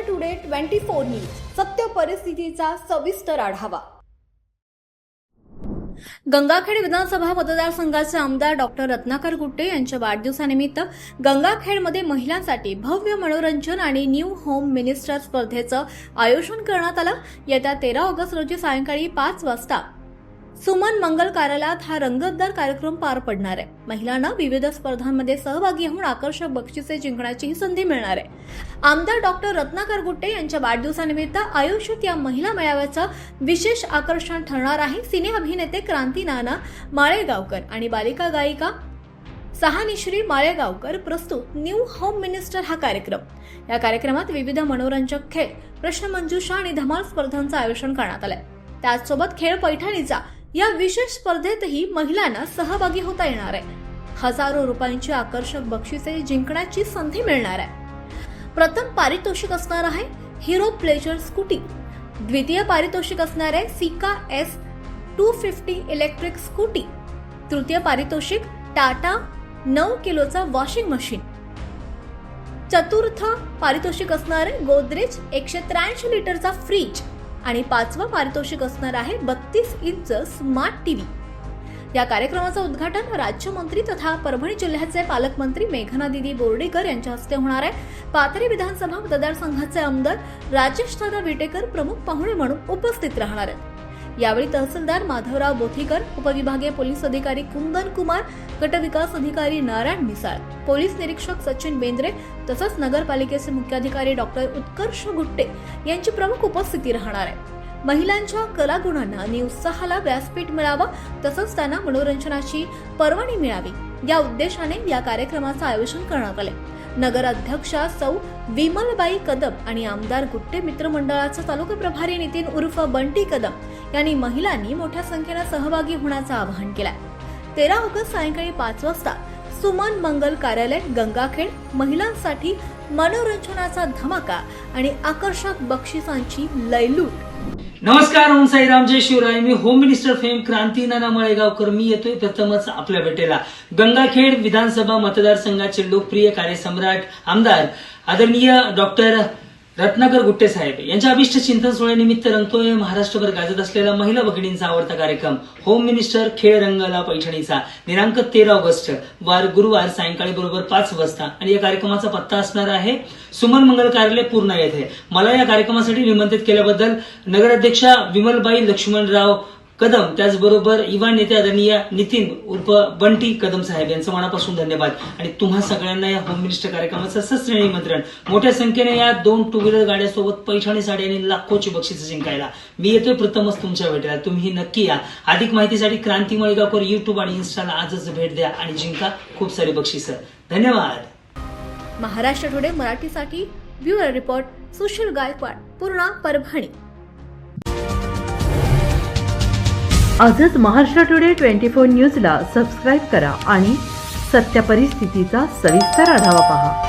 Today 24 news सत्य परिस्थितीचा सविस्तर आढावा। गंगाखेड विधानसभा मतदारसंघाचे आमदार डॉक्टर रत्नाकर गुट्टे यांच्या वाढदिवसानिमित्त गंगाखेडमध्ये महिलांसाठी भव्य मनोरंजन आणि न्यू होम मिनिस्टर स्पर्धेचं आयोजन करण्यात आलं। येत्या 13 ऑगस्ट रोजी सायंकाळी 5 वाजता सुमन मंगल कार्यालयात हा रंगतदार कार्यक्रम पार पडणार आहे। महिलांना विविध स्पर्धांमध्ये सहभागी होऊन आकर्षक बक्षिसे जिंकण्याची संधी मिळणार आहे। आमदार डॉक्टर रत्नाकर गुट्टे यांच्या वाढदिवसानिमित्त आयोजित या महिला मेळाव्याचं विशेष आकर्षण ठरणार आहे। सिने अभिनेते क्रांती नाना माळेगावकर आणि बालिका गायिका सहानिश्री माळेगावकर प्रस्तुत न्यू होम मिनिस्टर हा कार्यक्रम। या कार्यक्रमात विविध मनोरंजक खेळ, प्रश्नमंजुषा आणि धमाल स्पर्धांचं आयोजन करण्यात आलंय। त्याचसोबत खेळ पैठणीचा या विशेष स्पर्धेतही महिलांना सहभागी होता येणार आहे। हजारो रुपयांची आकर्षक बक्षिसे जिंकण्याची संधी मिळणार आहे। प्रथम पारितोषिक असणार आहे हिरो प्लेजर स्कूटी, द्वितीय पारितोषिक असणार आहे सिका S250 इलेक्ट्रिक स्कूटी, तृतीय पारितोषिक टाटा 9 किलोचा वॉशिंग मशीन, चतुर्थ पारितोषिक असणार आहे गोदरेज 183 लिटरचा फ्रीज आणि 5वं पारितोषिक असणार आहे 32 इंच स्मार्ट टीव्ही। या कार्यक्रमाचं उद्घाटन राज्यमंत्री तथा परभणी जिल्ह्याचे पालकमंत्री मेघनादिदी बोर्डीकर यांच्या हस्ते होणार आहे। पाथरी विधानसभा मतदारसंघाचे आमदार राजेश दादा विटेकर प्रमुख पाहुणे म्हणून उपस्थित राहणार आहेत। यावेळी तहसीलदार माधवराव बोथीकर, उपविभागीय पोलीस अधिकारी कुंदन कुमार, गटविकास अधिकारी नारायण मिसाळ, पोलीस निरीक्षक सचिन बेंद्रे तसंच नगरपालिकेचे मुख्याधिकारी डॉक्टर उत्कर्ष गुट्टे यांची प्रमुख उपस्थिती राहणार आहे। महिलांच्या कलागुणांना आणि उत्साहाला व्यासपीठ मिळावं तसंच त्यांना मनोरंजनाची पर्वणी मिळावी या उद्देशाने या कार्यक्रमाचं आयोजन करण्यात आले। नगराध्यक्षा सौ विमलबाई कदम आणि आमदार गुट्टे मित्रमंडळाचे तालुका प्रभारी नितीन उर्फ बंटी कदम यांनी महिलांनी मोठ्या संख्येने सहभागी होण्याचं आवाहन केलंय। 13 ऑगस्ट सायंकाळी 5 वाजता सुमन मंगल कार्यालय गंगाखेड महिलांसाठी मनोरंजनाचा धमाका आणि आकर्षक बक्षिसांची लयलूट। नमस्कार, ओम साईराम, जय शिवराय। मी होम मिनिस्टर फेम क्रांती नाना माळेगावकर। मी येतोय प्रथमच आपल्या भेटेला। गंगाखेड विधानसभा मतदारसंघाचे लोकप्रिय कार्यसम्राट आमदार आदरणीय डॉक्टर रत्नाकर गुट्टे साहेब यांच्या अभिष्ट चिंतन सोहळ्यानिमित्त रंगतोय महाराष्ट्रभर गाजत असलेला महिला भगिनींचा आवडता कार्यक्रम होम मिनिस्टर खेळ रंगाला पैठणीचा। दिनांक 13 ऑगस्ट वार गुरुवार सायंकाळी बरोबर 5 वाजता आणि या कार्यक्रमाचा पत्ता असणार आहे सुमन मंगल कार्यालय पूर्णा येथे। मला या कार्यक्रमासाठी निमंत्रित केल्याबद्दल नगराध्यक्षा विमलबाई लक्ष्मणराव कदम त्याचबरोबर युवा नेते आदरणीय नितीन उर्फ बंटी कदम साहेब यांचं मनापासून धन्यवाद। आणि तुम्हा सगळ्यांना या होम मिनिस्टर कार्यक्रमाचं सस्त्र निमंत्रण। मोठ्या संख्येने या 2 टू व्हीलर गाड्यासोबत पैठणी साडी आणि लाखोची बक्षिसं जिंकायला मी येतोय प्रथमच तुमच्या भेटेला। तुम्ही नक्की या। अधिक माहितीसाठी क्रांती माळेगावकर YouTube आणि इन्स्टाला आजच भेट द्या आणि जिंका खूप सारी बक्षिसं। धन्यवाद। महाराष्ट्र टुडे मराठीसाठी ब्युरो रिपोर्ट सुशील गायकवाड, पूर्णा, परभणी। आजच महाराष्ट्र टुडे 24 न्यूजला सबस्क्राईब करा आणि सत्य परिस्थितीचा सविस्तर आढावा पहा।